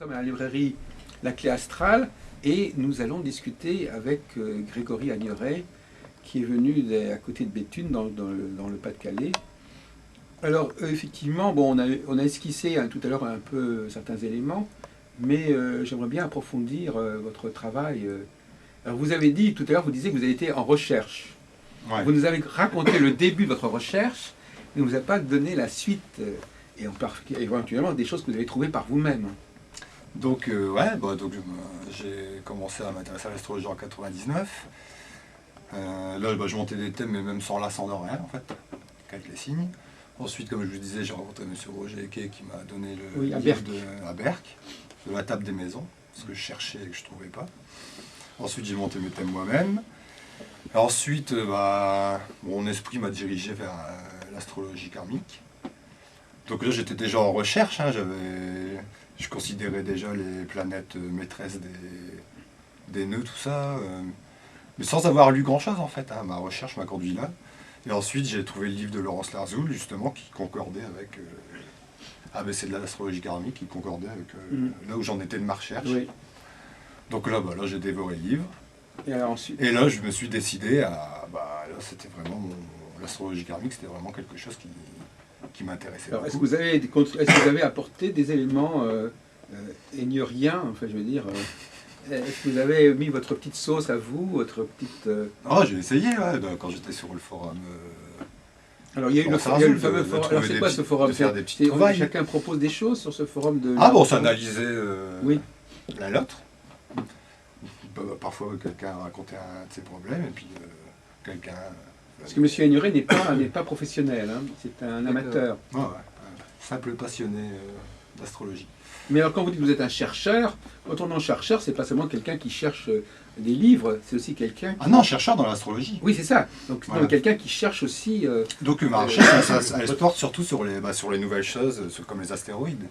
sommes à la librairie La Clé Astrale et nous allons discuter avec Grégory Agneret qui est venu à côté de Béthune dans le Pas-de-Calais. Alors effectivement, bon, on a esquissé tout à l'heure un peu certains éléments, mais j'aimerais bien approfondir votre travail. Alors vous avez dit tout à l'heure, vous disiez que vous avez été en recherche. Ouais. Vous nous avez raconté le début de votre recherche, mais vous n'avez pas donné la suite et éventuellement des choses que vous avez trouvées par vous-même. Donc, j'ai commencé à m'intéresser à l'astrologie en 99. Là, je montais des thèmes, mais même sans rien, en fait, avec les signes. Ensuite, comme je vous disais, j'ai rencontré M. Roger Eke qui m'a donné le livre à Berck, de la table des maisons, ce que je cherchais et que je ne trouvais pas. Ensuite, j'ai monté mes thèmes moi-même. Ensuite, mon esprit m'a dirigé vers l'astrologie karmique. Donc là, j'étais déjà en recherche, hein, je considérais déjà les planètes maîtresses des nœuds, tout ça, mais sans avoir lu grand-chose en fait, hein. Ma recherche m'a conduit là. Et ensuite, j'ai trouvé le livre de Laurence Larzoul, justement, qui concordait avec ABC de l'astrologie karmique, qui concordait avec là où j'en étais de ma recherche. Oui. Donc là, j'ai dévoré le livre. Et là, je me suis décidé à... là, c'était vraiment l'astrologie karmique, c'était vraiment quelque chose qui m'intéressait. Alors, est-ce que vous avez apporté des éléments aigneuriens, enfin, je veux dire, est-ce que vous avez mis votre petite sauce à vous, votre petite... Ah, j'ai essayé, ouais, quand j'étais sur le forum... Alors, il y a eu le fameux forum. Alors, c'est quoi ce forum? Chacun propose des choses sur ce forum de... Ah bon, on s'analysait oui. l'un l'autre. Parfois, quelqu'un racontait un de ses problèmes, et puis quelqu'un... Parce que M. Agneret n'est pas professionnel, hein, c'est un amateur. Ouais, un simple passionné d'astrologie. Mais alors quand vous dites que vous êtes un chercheur, quand on est un chercheur, c'est pas seulement quelqu'un qui cherche des livres, c'est aussi quelqu'un qui... Ah non, chercheur dans l'astrologie. Oui, c'est ça. Donc voilà. Quelqu'un qui cherche aussi... Donc ma recherche, elle se porte surtout sur les nouvelles choses, comme les astéroïdes.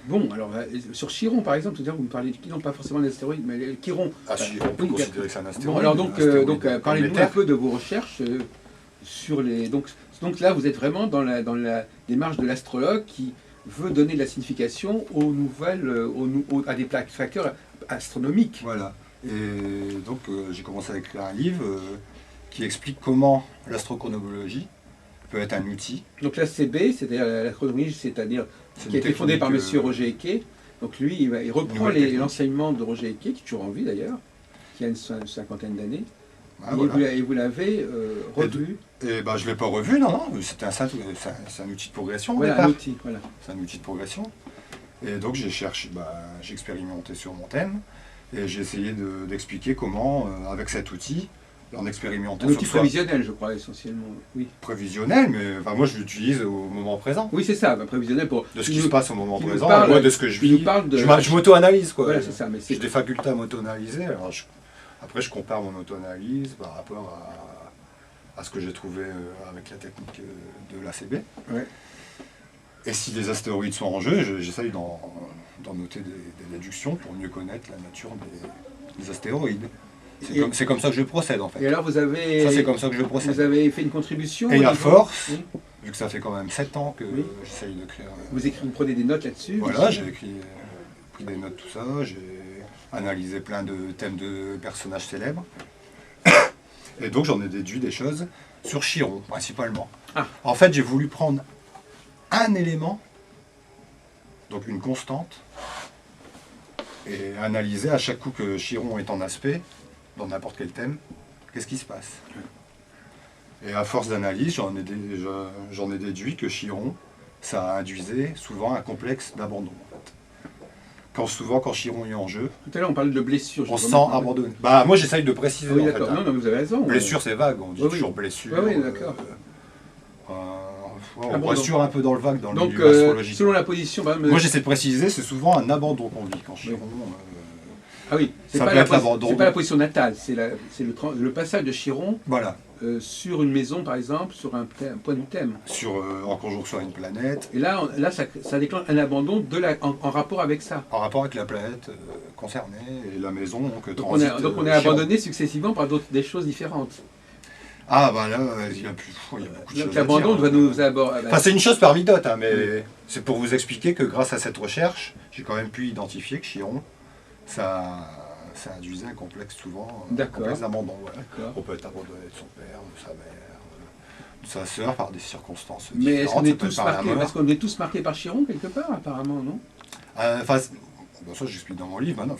Bon, alors sur Chiron par exemple, c'est-à-dire vous me parlez non pas forcément d'astéroïdes, mais Chiron. Ah, Chiron, on peut considérer que c'est un astéroïde. Bon, alors donc parlez-nous un peu de vos recherches sur les... Donc là, vous êtes vraiment dans la démarche de l'astrologue qui veut donner de la signification aux nouvelles, à des facteurs astronomiques. Voilà. Et donc j'ai commencé à écrire un livre qui explique comment l'astrochronologie peut être un outil. Donc l'ACB, c'est-à-dire l'astronomie, c'est-à-dire qui a été fondé par M. Roger Eke. Donc lui, il reprend l'enseignement de Roger Eke, qui est toujours en vie d'ailleurs, qui a une cinquantaine d'années. Ah, et vous l'avez revu. Je ne l'ai pas revu, non. C'est un outil de progression. Voilà, un outil, voilà. C'est un outil de progression. Et donc j'ai expérimenté sur mon thème et j'ai essayé d'expliquer comment, avec cet outil, en expérimentant. Un outil prévisionnel, je crois, essentiellement. Oui. Prévisionnel, mais moi je l'utilise au moment présent. Oui, c'est ça, prévisionnel pour. De ce qui se passe au moment présent, de ce que je vis. Je m'auto-analyse, quoi. Voilà, c'est ça. J'ai des facultés à m'auto-analyser. Après, je compare mon auto-analyse par rapport à ce que j'ai trouvé avec la technique de l'ACB. Ouais. Et si les astéroïdes sont en jeu, j'essaye d'en noter des déductions pour mieux connaître la nature des astéroïdes. C'est comme ça que je procède, en fait. Et alors, c'est comme ça que je procède. Vous avez fait une contribution. Et à force, vu que ça fait quand même 7 ans que j'essaye d'écrire... Vous prenez des notes là-dessus? Voilà, j'ai pris des notes, tout ça. J'ai analysé plein de thèmes de personnages célèbres. Et donc j'en ai déduit des choses sur Chiron, principalement. Ah. En fait, j'ai voulu prendre un élément, donc une constante, et analyser à chaque coup que Chiron est en aspect, dans n'importe quel thème, qu'est-ce qui se passe. Et à force d'analyse, j'en ai déduit que Chiron, ça induisait souvent un complexe d'abandon. Souvent quand Chiron est en jeu, tout à l'heure on parlait de blessure. On se sent abandonné. Moi j'essaye de préciser. Oui, d'accord. En fait, non, vous avez raison. Blessure c'est vague, on dit toujours blessure. Oui, d'accord. On blessure un peu dans le vague dans le milieu astrologique. Selon la position. Moi j'essaie de préciser, c'est souvent un abandon qu'on vit quand Chiron. Ah oui, c'est pas la position natale, c'est le passage de Chiron. Voilà. Sur une maison, par exemple, sur un point du thème. En conjonction à une planète. Et là ça déclenche un abandon en rapport avec ça. En rapport avec la planète concernée et la maison donc on est abandonné successivement par des choses différentes. Ah bah là, il y a beaucoup de choses Donc à l'abandon dire. doit nous aborder. Enfin, c'est une chose parmi d'autres, hein, mais c'est pour vous expliquer que grâce à cette recherche, j'ai quand même pu identifier que Chiron, ça induisait un complexe souvent, un D'accord. complexe d'abandon. Ouais. D'accord. On peut être abandonné de son père, de sa mère, de sa sœur par des circonstances Mais est-ce qu'on différentes. est Ça peut être tous par la marqués, mort. est-ce qu'on est tous marqués par Chiron quelque part, apparemment, non? Enfin, bon, ça j'explique dans mon livre, maintenant,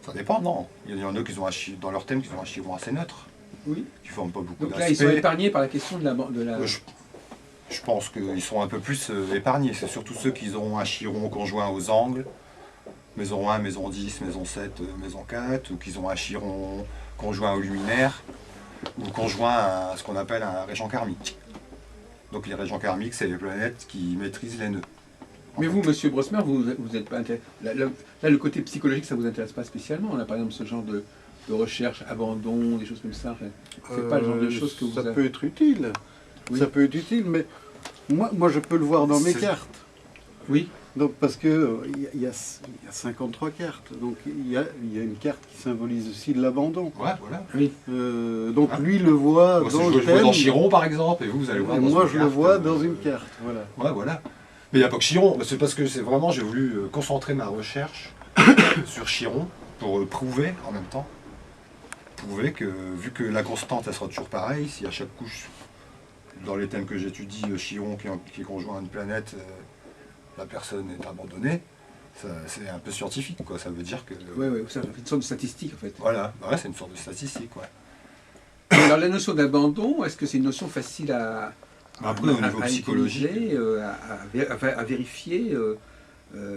ça dépend, non. Il y en a qui ont dans leur thème qui ont un Chiron assez neutre, Oui. qui ne forment pas beaucoup Donc là, ils sont d'aspects. épargnés par la question de la... Je pense qu'ils sont un peu plus épargnés. C'est surtout ceux qui auront un Chiron conjoint aux angles, maison 1, maison 10, maison 7, maison 4, ou qu'ils ont un Chiron conjoint au luminaire, ou conjoint à ce qu'on appelle un régent karmique. Donc les régents karmiques, c'est les planètes qui maîtrisent les nœuds. Mais vous, monsieur Brosmer, vous êtes pas intéressé. Là, le côté psychologique, ça vous intéresse pas spécialement. On a par exemple ce genre de recherche, abandon, des choses comme ça. Enfin, c'est pas le genre de choses que vous Ça avez. peut être utile. Oui. Ça peut être utile, mais moi je peux le voir dans mes cartes. Oui. Donc, parce que il y a 53 cartes. Donc il y a une carte qui symbolise aussi de l'abandon. Ouais, voilà. Oui. Donc lui le voit Moi, dans je le vois thème. dans Chiron par exemple, et vous allez voir Et dans moi une je le carte, vois dans une carte. Voilà. Ouais, voilà. Mais il n'y a pas que Chiron, c'est parce que c'est vraiment, j'ai voulu concentrer ma recherche sur Chiron pour prouver en même temps, que vu que la constante elle sera toujours pareille, si à chaque couche, dans les thèmes que j'étudie, Chiron qui est conjoint à une planète, la personne est abandonnée, c'est un peu scientifique, quoi. Ça veut dire que... Oui, oui, c'est une sorte de statistique en fait. Voilà, ouais, c'est une sorte de statistique, ouais. Alors la notion d'abandon, est-ce que c'est une notion facile Après, au niveau psychologique, utiliser, à vérifier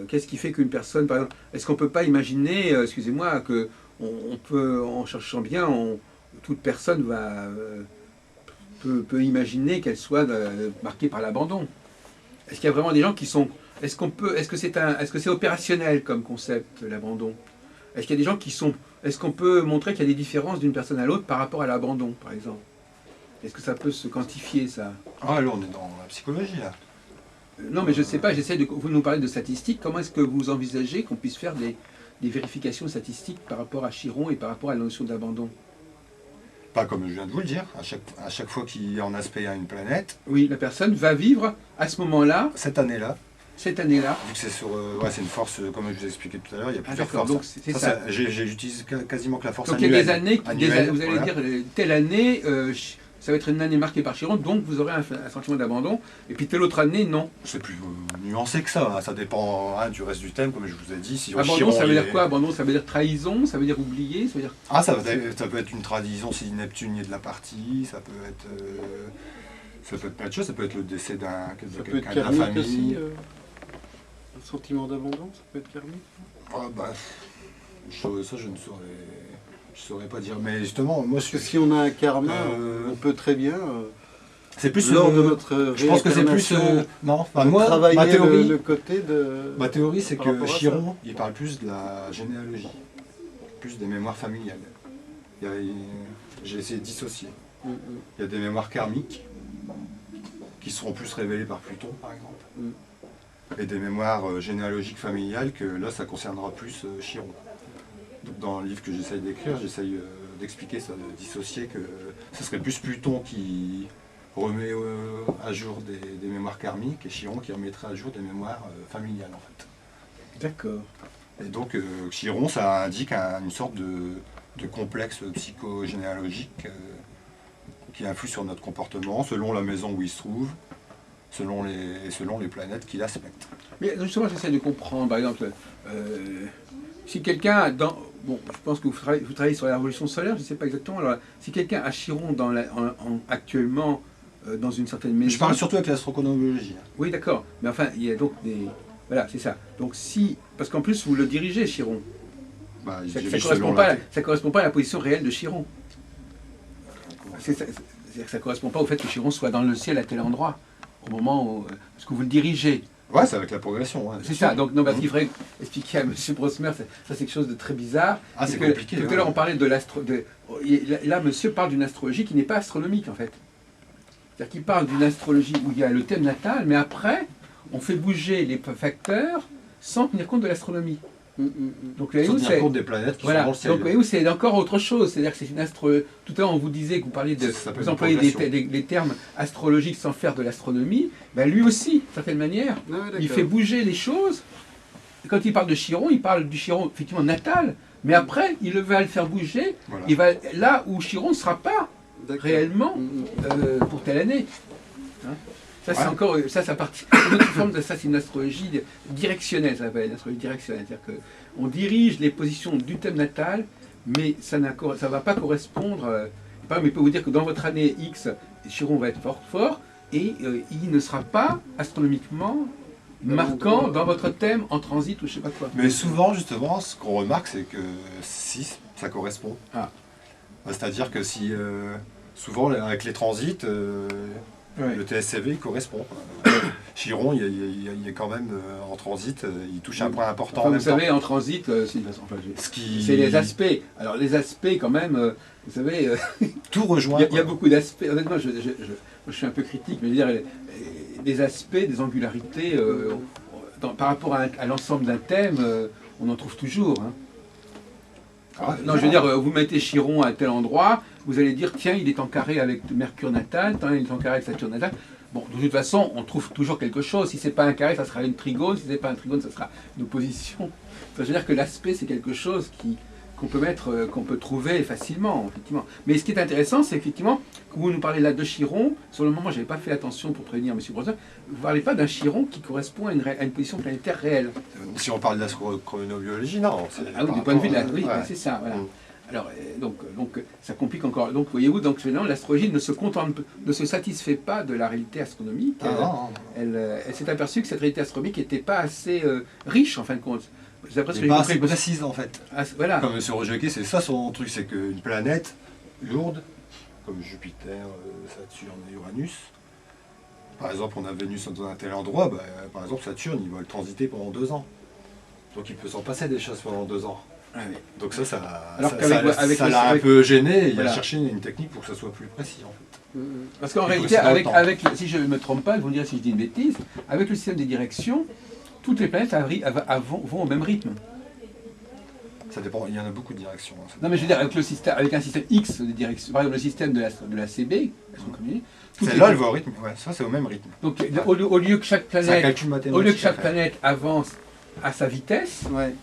qu'est-ce qui fait qu'une personne, par exemple, est-ce qu'on peut pas imaginer, excusez-moi, que on peut, en cherchant bien, toute personne peut imaginer qu'elle soit marquée par l'abandon. Est-ce qu'il y a vraiment des gens qui sont, est-ce que c'est opérationnel comme concept l'abandon? Est-ce qu'il y a des gens qui sont, est-ce qu'on peut montrer qu'il y a des différences d'une personne à l'autre par rapport à l'abandon, par exemple? Est-ce que ça peut se quantifier, ça? ah là on est dans la psychologie, là. Non, mais je ne sais pas, vous nous parlez de statistiques. Comment est-ce que vous envisagez qu'on puisse faire des vérifications statistiques par rapport à Chiron et par rapport à la notion d'abandon? Pas comme je viens de vous le dire, à chaque fois qu'il y a en aspect à une planète, Oui, la personne va vivre à ce moment-là, cette année-là, cette année-là. vu que c'est sur, ouais, c'est une force, comme je vous ai expliqué tout à l'heure, il y a Ah, plusieurs d'accord, forces. donc c'est ça. J'utilise quasiment que la force Donc il y a annuelle. des années, Annuelle, vous allez voilà. dire, telle année, ça va être une année marquée par Chiron, donc vous aurez un sentiment d'abandon, et puis telle autre année, non. C'est plus nuancé que ça, hein. Ça dépend du reste du thème, comme je vous ai dit. Si Abandon, Chiron, ça veut il dire est- quoi? Abandon, ça veut dire trahison, ça veut dire oublier, ça veut dire... Ah, ça peut être une trahison si Neptune y est de la partie, ça peut être plein de choses, ça peut être le décès de Ça peut être quelqu'un de la karmique aussi. famille. Un sentiment d'abandon, ça peut être karmique. Ah, bah, ça je ne saurais pas dire, mais justement, moi Parce que si on a un karma, on peut très bien, c'est plus lors de notre je pense que c'est plus réincarnation, non, enfin, moi travailler ma théorie, le côté de... ma théorie c'est par que rapport à Chiron, il parle plus de la généalogie, plus des mémoires familiales. J'ai essayé de dissocier. Mm, Il y a des mémoires karmiques qui seront plus révélées par Pluton, par exemple. Mm. Et des mémoires généalogiques familiales que là, ça concernera plus Chiron. Donc, dans le livre que j'essaye d'écrire, j'essaye d'expliquer ça, de dissocier que ce serait plus Pluton qui remet à jour des mémoires karmiques et Chiron qui remettrait à jour des mémoires familiales, en fait. D'accord. Et donc, Chiron, ça indique une sorte de complexe psychogénéalogique qui influe sur notre comportement selon la maison où il se trouve, selon les planètes qu'il aspecte. Mais justement, j'essaie de comprendre, par exemple, si quelqu'un, bon, je pense que vous travaillez sur la révolution solaire, je ne sais pas exactement, alors si quelqu'un a Chiron actuellement dans une certaine maison... Je parle surtout avec l'astrochronologie. Oui, d'accord, mais enfin, il y a donc des... Voilà, c'est ça. Donc si... Parce qu'en plus, vous le dirigez, Chiron. Bah, il Ça dirige ne selon correspond pas à la position réelle de Chiron. C'est-à-dire que ça ne correspond pas au fait que Chiron soit dans le ciel à tel endroit, au moment où... Parce que vous le dirigez. Ouais, c'est avec la progression. Ouais, C'est ça, donc non, parce qu'il faudrait expliquer à M. Brosmer, ça c'est quelque chose de très bizarre. Ah, c'est que compliqué. Tout à ouais. l'heure on parlait de là, monsieur parle d'une astrologie qui n'est pas astronomique en fait. C'est-à-dire qu'il parle d'une astrologie où il y a le thème natal, mais après, on fait bouger les facteurs sans tenir compte de l'astronomie. Donc, Faut tenir compte des planètes qui sont dans voilà. le ciel. Donc, voyez-vous, c'est encore autre chose. C'est-à-dire que c'est une tout à l'heure, on vous disait que vous parliez de. Ça peut Vous être employez une progression. des termes astrologiques sans faire de l'astronomie. Ben, lui aussi, d'une certaine manière, Ah ouais, il d'accord. fait bouger les choses. Quand il parle de Chiron, il parle du Chiron effectivement natal. Mais après, il va le faire bouger. Voilà. Il va là où Chiron ne sera pas D'accord. réellement pour telle année. Hein, ça, c'est Ouais. encore ça partie une autre forme de ça, c'est une astrologie directionnelle, ça s'appelle, une astrologie directionnelle, c'est-à-dire qu'on dirige les positions du thème natal, mais ça ne va pas correspondre. Par exemple, il peut vous dire que dans votre année X, Chiron va être fort, et il ne sera pas astronomiquement marquant dans votre thème en transit ou je sais pas quoi. Mais souvent, justement, ce qu'on remarque, c'est que si ça correspond. Ah. C'est-à-dire que si souvent avec les transits, Ouais. le TSCV il correspond. Quoi. Chiron, il est quand même en transit, il touche un point important. Enfin, en vous même temps. savez, en transit, c'est une façon. Ce qui C'est les aspects. Alors les aspects, quand même, vous savez, tout rejoint. il y a quoi. beaucoup d'aspects. Honnêtement, je suis un peu critique, mais je veux dire, des aspects, des angularités, par rapport à l'ensemble d'un thème, on en trouve toujours. Hein. Ah, Non, je veux dire, vous mettez Chiron à tel endroit, vous allez dire, tiens, il est en carré avec Mercure natal, tiens, il est en carré avec Saturne natal. Bon, de toute façon, on trouve toujours quelque chose. Si c'est pas un carré, ça sera une trigone. Si c'est pas un trigone, ça sera une opposition. Enfin, je veux dire que l'aspect, c'est quelque chose qu'on peut mettre, qu'on peut trouver facilement, effectivement. Mais ce qui est intéressant, c'est effectivement, quand vous nous parlez là de Chiron, sur le moment, je n'avais pas fait attention pour prévenir M. Brother, vous ne parlez pas d'un Chiron qui correspond à une position planétaire réelle. Si on parle d'astrochronobiologie, non. Ah oui, du point de vue de la... Oui, ouais. c'est ça, voilà. Mm. Alors, donc, ça complique encore. Donc, voyez-vous, donc, finalement, l'astrologie ne se satisfait pas de la réalité astronomique. Ah, non. Elle s'est aperçue que cette réalité astronomique n'était pas assez riche, en fin de compte. J'ai l'impression C'est que pas j'ai assez compris- précise en fait. Ah, voilà. Comme M. Roger Kay, c'est ça son truc, c'est qu'une planète lourde, comme Jupiter, Saturne et Uranus, par exemple, on a Vénus dans un tel endroit, bah, par exemple, Saturne, il va le transiter pendant 2 ans. Donc il peut s'en passer des choses pendant 2 ans. Ah, oui. Donc ça Alors ça qu'avec le- l'a un avec- peu gêné, et il Voilà. a cherché une technique pour que ça soit plus précis en fait. Parce qu'en Du coup, réalité, c'est dans le temps. si je ne me trompe pas, vous me direz si je dis une bêtise, avec le système des directions, toutes les planètes vont au même rythme. Ça dépend, il y en a beaucoup de directions. Hein, ça Non, mais je veux dire, avec un système X de direction, par exemple le système de la CB, toutes Celle-là, les- elle va au rythme, ouais, ça c'est au même rythme. donc au lieu que chaque C'est un planète, calcul mathématique. au lieu que chaque après. planète avance à sa vitesse, Ouais.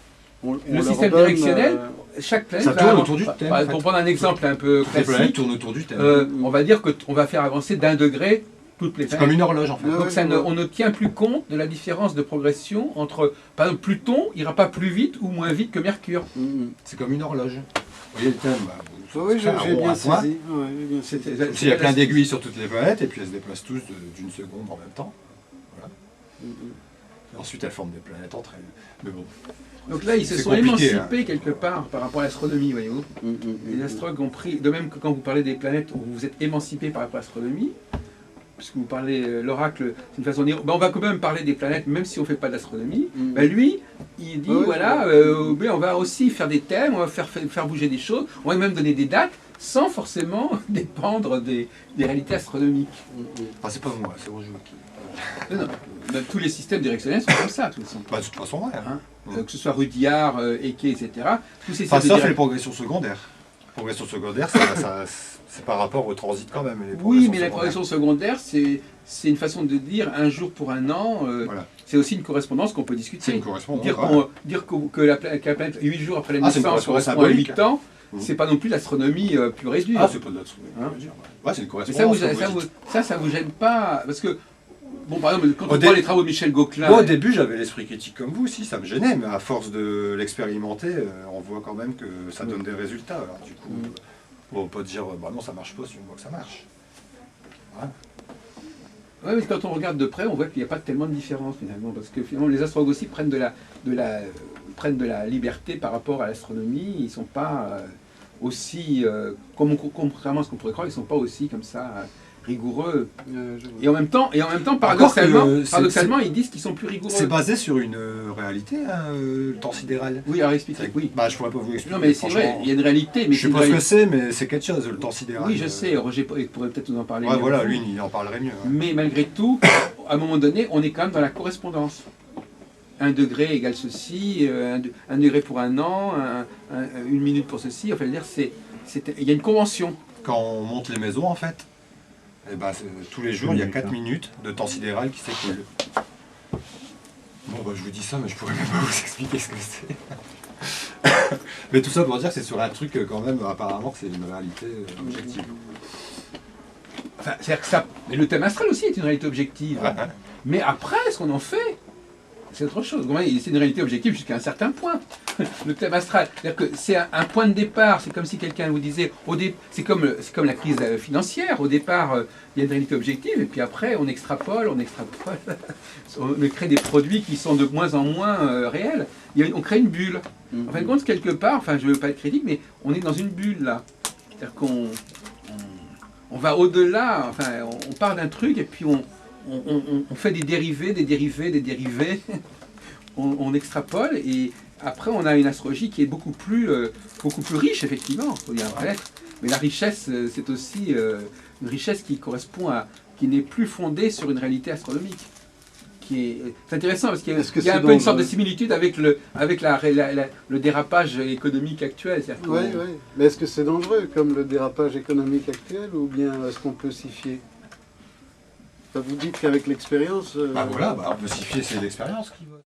On le leur système donne, directionnel, chaque planète Ça va tourne avancer- autour du thème, Pour en fait. prendre un exemple un peu Toutes les planètes classique, tournent autour du thème. on va dire qu'on va faire avancer d'1 degré toutes les C'est planètes. comme une horloge en fait. Ouais, Donc ça je ne- vois. on ne tient plus compte de la différence de progression entre, par exemple, Pluton ira pas plus vite ou moins vite que Mercure. C'est comme une horloge. Vous voyez le thème, bah, Oui, c'est un j'ai rond bien à point. saisi. Ouais, j'ai bien saisi. C'était- Aussi, il y a plein d'aiguilles sur toutes les planètes et puis elles se déplacent tous d'une seconde en même temps. Voilà. Et ensuite elles forment des planètes entre elles. Mais bon. Donc là, ils se C'est sont compliqué, émancipés quelque part par rapport à l'astronomie, voyez-vous. Les astrologues ont pris, de même que quand vous parlez des planètes, vous vous êtes émancipés par rapport à l'astronomie, puisque vous parlez, l'oracle, c'est une façon de dire, ben, on va quand même parler des planètes, même si on ne fait pas d'astronomie. Ben, lui, il dit, Ouais, voilà, ben, on va aussi faire des thèmes, on va faire bouger des choses, on va même donner des dates, sans forcément dépendre des réalités astronomiques. Enfin, c'est pas moi, c'est Roger qui. Non, ben, tous les systèmes directionnels sont comme ça, tous les Bah, de toute façon, ouais. Hein. Que ce soit Rudyard, Eke, etc. Tous ces Enfin, systèmes sauf de les progressions secondaires. Progression secondaire, c'est par rapport au transit quand même. Les Oui, mais la secondaires. progression secondaire, c'est une façon de dire un jour pour un an. Voilà. C'est aussi une correspondance qu'on peut C'est discuter. une correspondance. Dire, ouais. dire que la planète, 8 jours après la Ah, c'est une naissance correspondance correspond à symbolique. 8 ans, Mhm. c'est pas non plus l'astronomie pure et dure. Ah, c'est pas de l'astronomie. Hein. on va dire. Ouais, c'est une Mais correspondance. ça comme vous, vous dites. ça vous gêne pas. Parce que, bon, par exemple, quand Au on dé- voit les travaux de Michel Gauquelin. Moi, au début, j'avais l'esprit critique comme vous aussi, ça me gênait, mais à force de l'expérimenter, on voit quand même que ça donne des résultats. Alors, du coup, on va pas dire, bah non, ça marche pas si on voit que ça marche. Oui, mais quand on regarde de près, on voit qu'il n'y a pas tellement de différence finalement, parce que finalement les astrologues aussi prennent de la liberté par rapport à l'astronomie. Ils ne sont pas aussi, contrairement à ce qu'on pourrait croire, ils ne sont pas aussi comme ça rigoureux. Et en même temps, paradoxalement, ils disent qu'ils sont plus rigoureux. C'est basé sur une réalité, hein, le temps sidéral. Oui, alors expliquez. Oui. Bah, je pourrais pas vous expliquer. Non, mais c'est vrai, franchement. il y a une réalité. Mais Je sais c'est pas une ce que c'est, mais c'est quelque chose, le temps réalité. sidéral. Oui, je sais. Roger pourrait peut-être nous en parler. Ouais, mieux voilà, que vous. lui, il en parlerait mieux. hein. Mais malgré tout, à un moment donné, on est quand même dans la correspondance. 1 degré égale ceci, 1 degré pour un an, 1 minute pour ceci. Enfin, dire, il y a une convention. Quand on monte les maisons, en fait, eh ben, tous les jours, il y a 4 minutes de temps sidéral qui s'écoule. Bon, bah, je vous dis ça, mais je pourrais même pas vous expliquer ce que c'est. Mais tout ça pour dire que c'est sur un truc, quand même, apparemment, que c'est une réalité objective. Enfin, c'est-à-dire que ça, mais le thème astral aussi est une réalité objective. Ouais. Mais après, ce qu'on en fait, c'est autre chose. C'est une réalité objective jusqu'à un certain point. Le thème astral. C'est-à-dire que c'est un point de départ. C'est comme si quelqu'un vous disait, c'est comme la crise financière. Au départ, il y a une réalité objective, et puis après, on extrapole. On crée des produits qui sont de moins en moins réels. On crée une bulle. En fin de compte, quelque part, enfin, je ne veux pas être critique, mais on est dans une bulle là. C'est-à-dire qu'on va au-delà. Enfin, on part d'un truc, et puis on fait des dérivés, on extrapole, et après on a une astrologie qui est beaucoup plus riche, effectivement, faut dire vrai. Mais la richesse, c'est aussi une richesse qui correspond qui n'est plus fondée sur une réalité astronomique. C'est intéressant parce qu'il y a un peu une sorte de similitude avec le dérapage économique actuel. Oui, oui. Mais est-ce que c'est dangereux comme le dérapage économique actuel, ou bien est-ce qu'on peut s'y fier? Vous dites qu'avec l'expérience... Bah voilà, on peut s'y fier, c'est l'expérience qui va.